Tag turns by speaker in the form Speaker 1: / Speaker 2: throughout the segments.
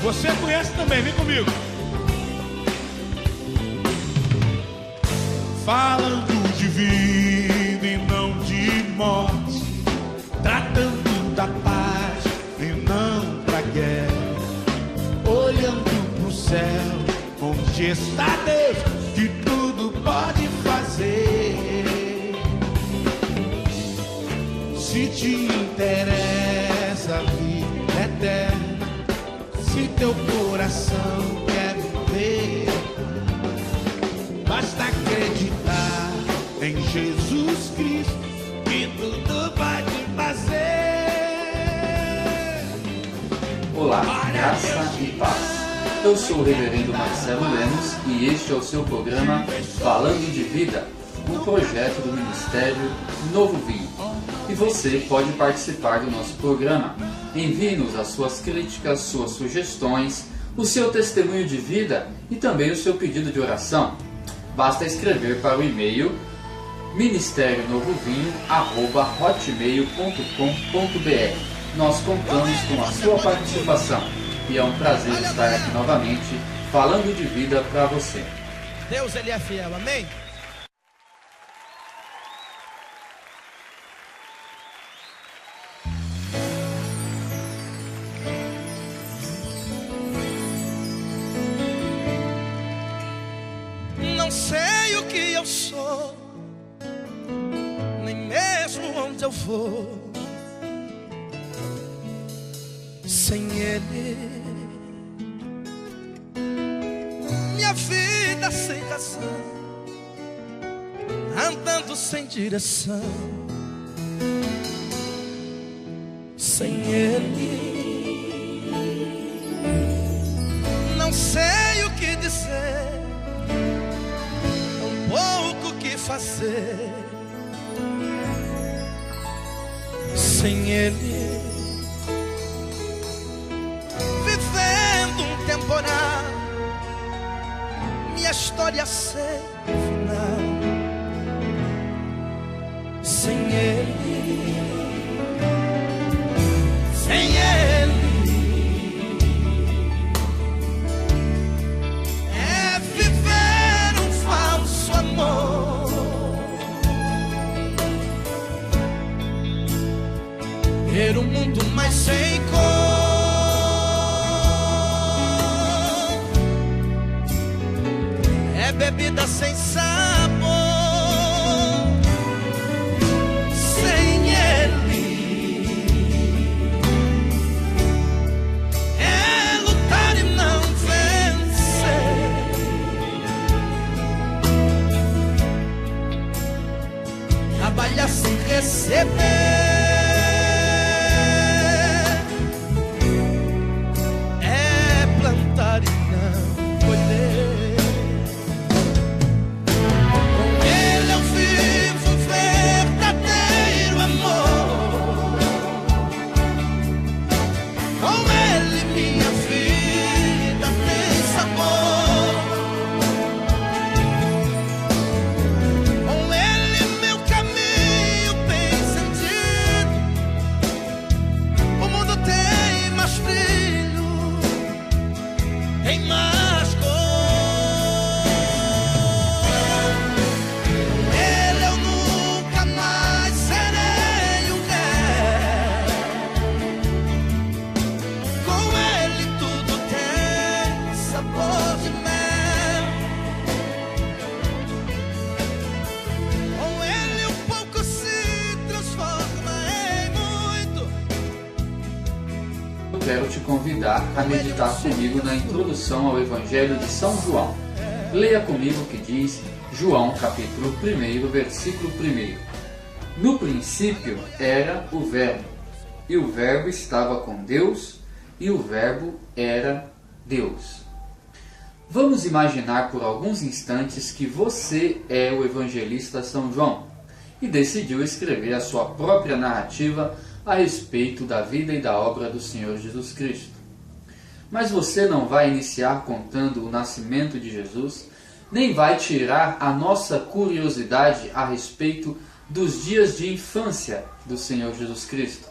Speaker 1: Você conhece também, vem comigo. Falando de vida e não de morte, tratando da paz e não da guerra, olhando pro céu, onde está Deus, que tudo pode fazer. Se te interessa a vida eterna, se teu coração quer viver, basta acreditar em Jesus Cristo, que tudo pode fazer.
Speaker 2: Olá, graça e paz. Eu sou o reverendo Marcelo Lemos e este é o seu programa Falando de Vida, um projeto do Ministério Novo Vinho. E você pode participar do nosso programa. Envie-nos as suas críticas, suas sugestões, o seu testemunho de vida e também o seu pedido de oração. Basta escrever para o e-mail ministérionovovinho@hotmail.com.br. Nós contamos com a sua participação e é um prazer estar aqui novamente falando de vida para você.
Speaker 3: Deus, Ele é fiel, amém? Não sei o que eu sou, nem mesmo onde eu vou, sem Ele. Minha vida sem razão, andando sem direção, sem Ele. Não sei o que dizer, tão pouco o que fazer, sem Ele. Vivendo um temporal, minha história sem final, sem Ele, sem Ele. É viver um falso amor, ver um mundo mais sem cor. É bebida sem sabor, sem Ele. É lutar e não vencer, trabalhar sem receber. É plantar e não colher.
Speaker 2: Quero te convidar a meditar comigo na introdução ao Evangelho de São João. Leia comigo o que diz João, capítulo 1, versículo 1. No princípio era o Verbo, e o Verbo estava com Deus, e o Verbo era Deus. Vamos imaginar por alguns instantes que você é o evangelista São João e decidiu escrever a sua própria narrativa a respeito da vida e da obra do Senhor Jesus Cristo. Mas você não vai iniciar contando o nascimento de Jesus, nem vai tirar a nossa curiosidade a respeito dos dias de infância do Senhor Jesus Cristo.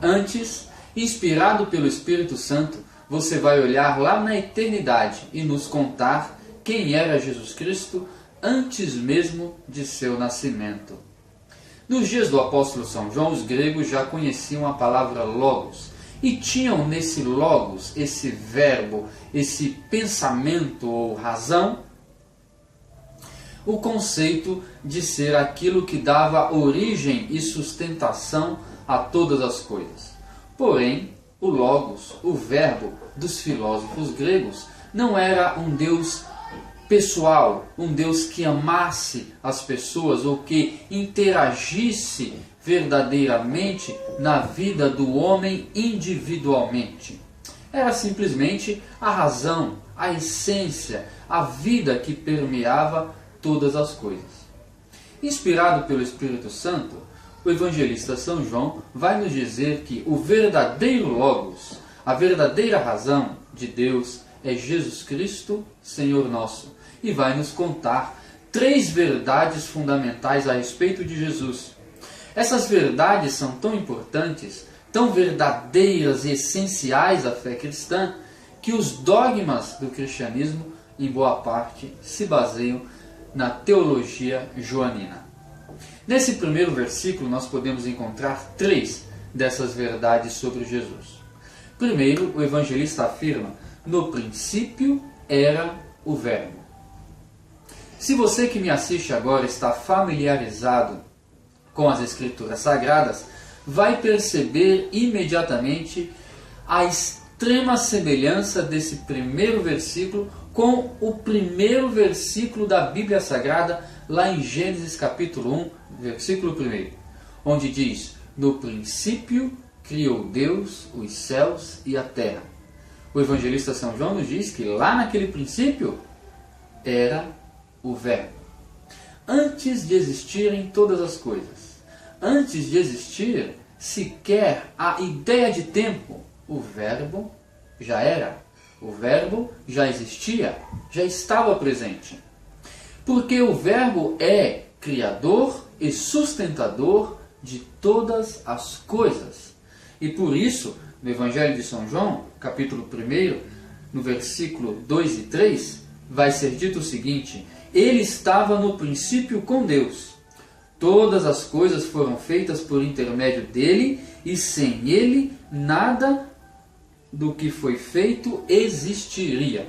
Speaker 2: Antes, inspirado pelo Espírito Santo, você vai olhar lá na eternidade e nos contar quem era Jesus Cristo antes mesmo de seu nascimento. Nos dias do apóstolo São João, os gregos já conheciam a palavra logos e tinham nesse logos, esse verbo, esse pensamento ou razão, o conceito de ser aquilo que dava origem e sustentação a todas as coisas. Porém, o logos, o verbo dos filósofos gregos, não era um Deus pessoal, um Deus que amasse as pessoas ou que interagisse verdadeiramente na vida do homem individualmente. Era simplesmente a razão, a essência, a vida que permeava todas as coisas. Inspirado pelo Espírito Santo, o evangelista São João vai nos dizer que o verdadeiro Logos, a verdadeira razão de Deus é Jesus Cristo, Senhor nosso, e vai nos contar 3 verdades fundamentais a respeito de Jesus. Essas verdades são tão importantes, tão verdadeiras e essenciais à fé cristã, que os dogmas do cristianismo, em boa parte, se baseiam na teologia joanina. Nesse primeiro versículo nós podemos encontrar 3 dessas verdades sobre Jesus. Primeiro, o evangelista afirma: no princípio era o Verbo. Se você que me assiste agora está familiarizado com as Escrituras Sagradas, vai perceber imediatamente a extrema semelhança desse primeiro versículo com o primeiro versículo da Bíblia Sagrada, lá em Gênesis capítulo 1, versículo 1, onde diz: no princípio criou Deus os céus e a terra. O evangelista São João nos diz que lá naquele princípio era o Verbo. Antes de existirem todas as coisas, antes de existir sequer a ideia de tempo, o Verbo já era. O Verbo já existia, já estava presente. Porque o Verbo é criador e sustentador de todas as coisas. E por isso, no Evangelho de São João, capítulo 1, no versículo 2 e 3, vai ser dito o seguinte: ele estava no princípio com Deus. Todas as coisas foram feitas por intermédio dele, e sem ele nada do que foi feito existiria.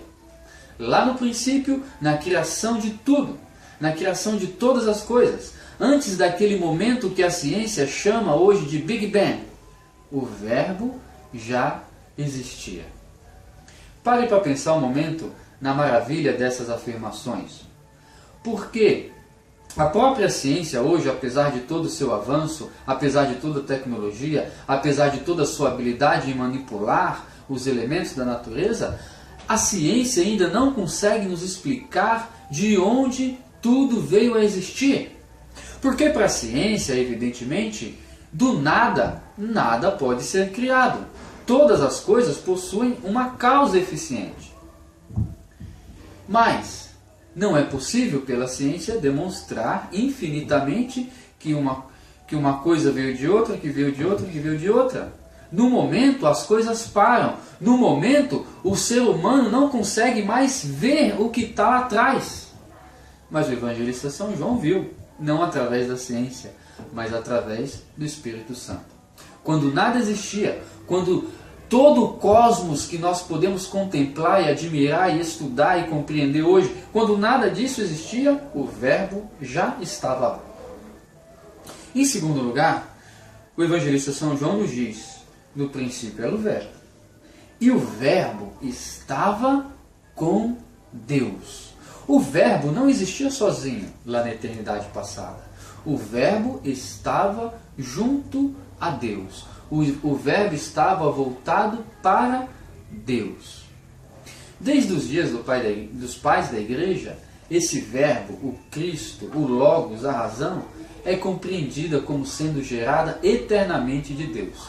Speaker 2: Lá no princípio, na criação de tudo, na criação de todas as coisas, antes daquele momento que a ciência chama hoje de Big Bang, o Verbo já existia. Pare para pensar um momento na maravilha dessas afirmações. Porque a própria ciência hoje, apesar de todo o seu avanço, apesar de toda a tecnologia, apesar de toda a sua habilidade em manipular os elementos da natureza, a ciência ainda não consegue nos explicar de onde tudo veio a existir. Porque para a ciência, evidentemente, do nada, nada pode ser criado. Todas as coisas possuem uma causa eficiente. Mas não é possível pela ciência demonstrar infinitamente que uma coisa veio de outra, que veio de outra, que veio de outra. No momento as coisas param. No momento o ser humano não consegue mais ver o que está lá atrás. Mas o evangelista São João viu, não através da ciência, mas através do Espírito Santo. Quando nada existia, quando todo o cosmos que nós podemos contemplar e admirar e estudar e compreender hoje, quando nada disso existia, o Verbo já estava lá. Em segundo lugar, o evangelista São João nos diz: no princípio era o Verbo. E o Verbo estava com Deus. O Verbo não existia sozinho lá na eternidade passada. O Verbo estava junto a Deus. O Verbo estava voltado para Deus. Desde os dias dos pais da igreja, esse Verbo, o Cristo, o Logos, a razão, é compreendida como sendo gerada eternamente de Deus.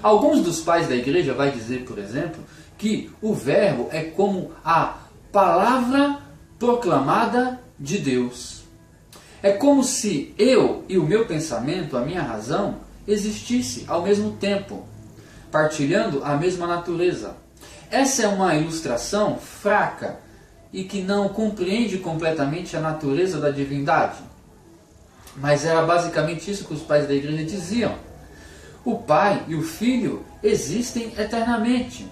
Speaker 2: Alguns dos pais da igreja vai dizer, por exemplo, que o Verbo é como a palavra proclamada de Deus. É como se eu e o meu pensamento, a minha razão, existisse ao mesmo tempo, partilhando a mesma natureza. Essa é uma ilustração fraca e que não compreende completamente a natureza da divindade. Mas era basicamente isso que os pais da igreja diziam. O Pai e o Filho existem eternamente.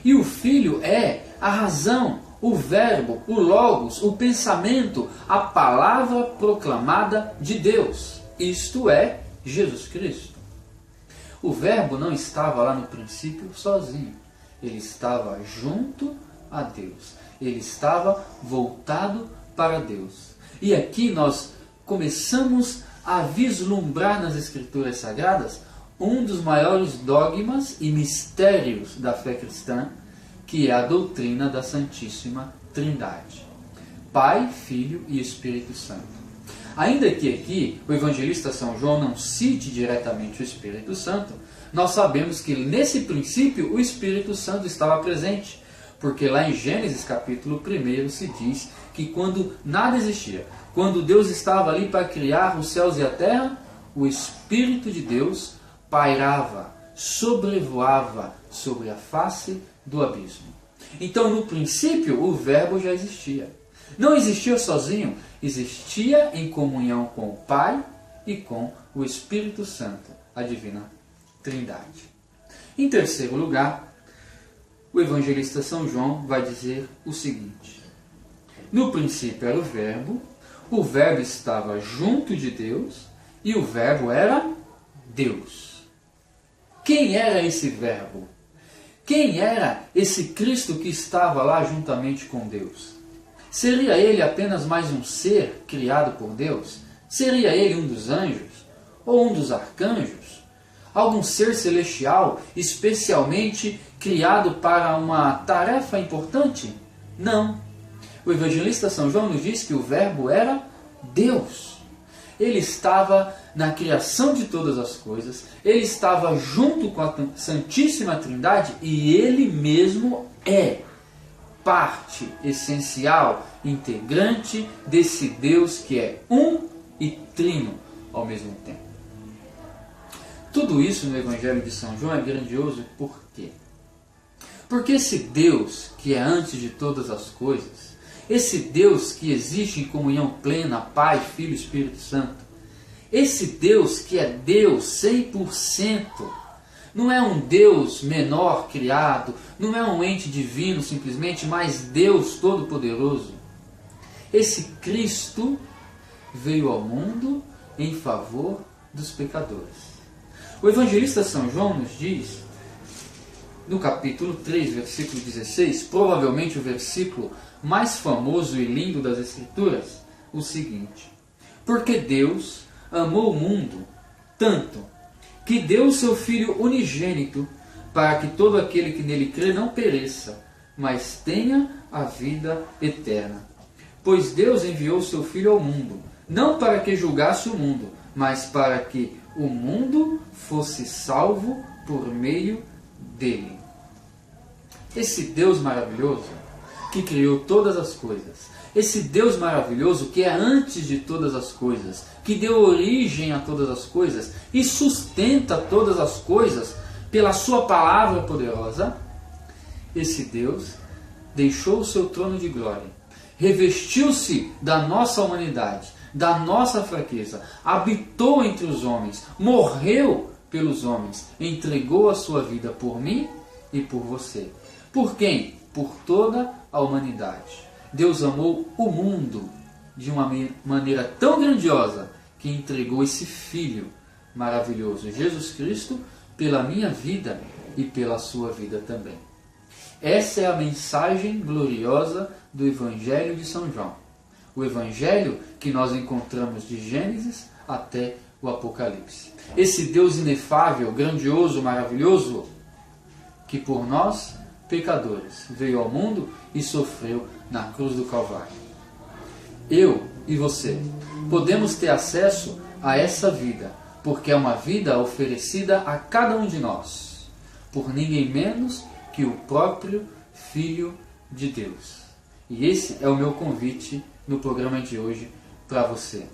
Speaker 2: E o Filho é a razão, o verbo, o logos, o pensamento, a palavra proclamada de Deus. Isto é, Jesus Cristo. O verbo não estava lá no princípio sozinho. Ele estava junto a Deus. Ele estava voltado para Deus. E aqui nós começamos a vislumbrar nas Escrituras Sagradas um dos maiores dogmas e mistérios da fé cristã, que é a doutrina da Santíssima Trindade. Pai, Filho e Espírito Santo. Ainda que aqui o evangelista São João não cite diretamente o Espírito Santo, nós sabemos que nesse princípio o Espírito Santo estava presente, porque lá em Gênesis capítulo 1 se diz que quando nada existia, quando Deus estava ali para criar os céus e a terra, o Espírito de Deus pairava, sobrevoava sobre a face do abismo. Então, no princípio, o Verbo já existia. Não existia sozinho, existia em comunhão com o Pai e com o Espírito Santo, a Divina Trindade. Em terceiro lugar, o evangelista São João vai dizer o seguinte: no princípio era o Verbo estava junto de Deus e o Verbo era Deus. Quem era esse Verbo? Quem era esse Cristo que estava lá juntamente com Deus? Seria ele apenas mais um ser criado por Deus? Seria ele um dos anjos? Ou um dos arcanjos? Algum ser celestial especialmente criado para uma tarefa importante? Não. O evangelista São João nos diz que o Verbo era Deus. Ele estava na criação de todas as coisas, ele estava junto com a Santíssima Trindade e ele mesmo é parte essencial, integrante desse Deus que é um e trino ao mesmo tempo. Tudo isso no Evangelho de São João é grandioso por quê? Porque esse Deus que é antes de todas as coisas, esse Deus que existe em comunhão plena, Pai, Filho e Espírito Santo, esse Deus que é Deus 100%, não é um Deus menor criado, não é um ente divino simplesmente, mas Deus Todo-Poderoso. Esse Cristo veio ao mundo em favor dos pecadores. O evangelista São João nos diz, no capítulo 3, versículo 16, provavelmente o versículo mais famoso e lindo das Escrituras, o seguinte: porque Deus amou o mundo tanto que deu o seu Filho unigênito para que todo aquele que nele crê não pereça, mas tenha a vida eterna. Pois Deus enviou o seu Filho ao mundo, não para que julgasse o mundo, mas para que o mundo fosse salvo por meio dele. Esse Deus maravilhoso que criou todas as coisas, esse Deus maravilhoso que é antes de todas as coisas, que deu origem a todas as coisas e sustenta todas as coisas pela sua palavra poderosa, esse Deus deixou o seu trono de glória, revestiu-se da nossa humanidade, da nossa fraqueza, habitou entre os homens, morreu pelos homens, entregou a sua vida por mim e por você. Por quem? Por toda a humanidade. Deus amou o mundo de uma maneira tão grandiosa que entregou esse Filho maravilhoso, Jesus Cristo, pela minha vida e pela sua vida também. Essa é a mensagem gloriosa do Evangelho de São João. O Evangelho que nós encontramos de Gênesis até o Apocalipse. Esse Deus inefável, grandioso, maravilhoso, que por nós, pecadores, veio ao mundo e sofreu na cruz do Calvário. Eu e você podemos ter acesso a essa vida, porque é uma vida oferecida a cada um de nós, por ninguém menos que o próprio Filho de Deus. E esse é o meu convite no programa de hoje para você.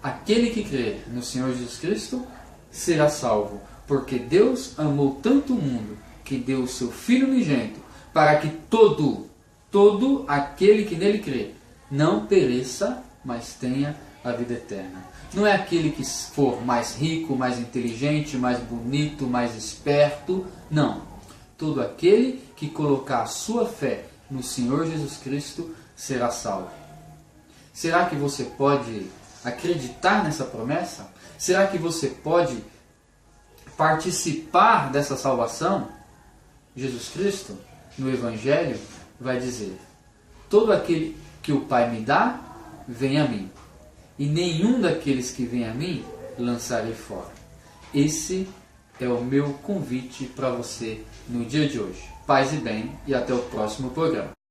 Speaker 2: Aquele que crer no Senhor Jesus Cristo será salvo, porque Deus amou tanto o mundo que deu o seu Filho unigênito, para que todo aquele que nele crê, não pereça, mas tenha a vida eterna. Não é aquele que for mais rico, mais inteligente, mais bonito, mais esperto. Não. Todo aquele que colocar a sua fé no Senhor Jesus Cristo será salvo. Será que você pode acreditar nessa promessa? Será que você pode participar dessa salvação? Jesus Cristo, no Evangelho, vai dizer: todo aquele que o Pai me dá, vem a mim, e nenhum daqueles que vem a mim lançarei fora. Esse é o meu convite para você no dia de hoje. Paz e bem, e até o próximo programa.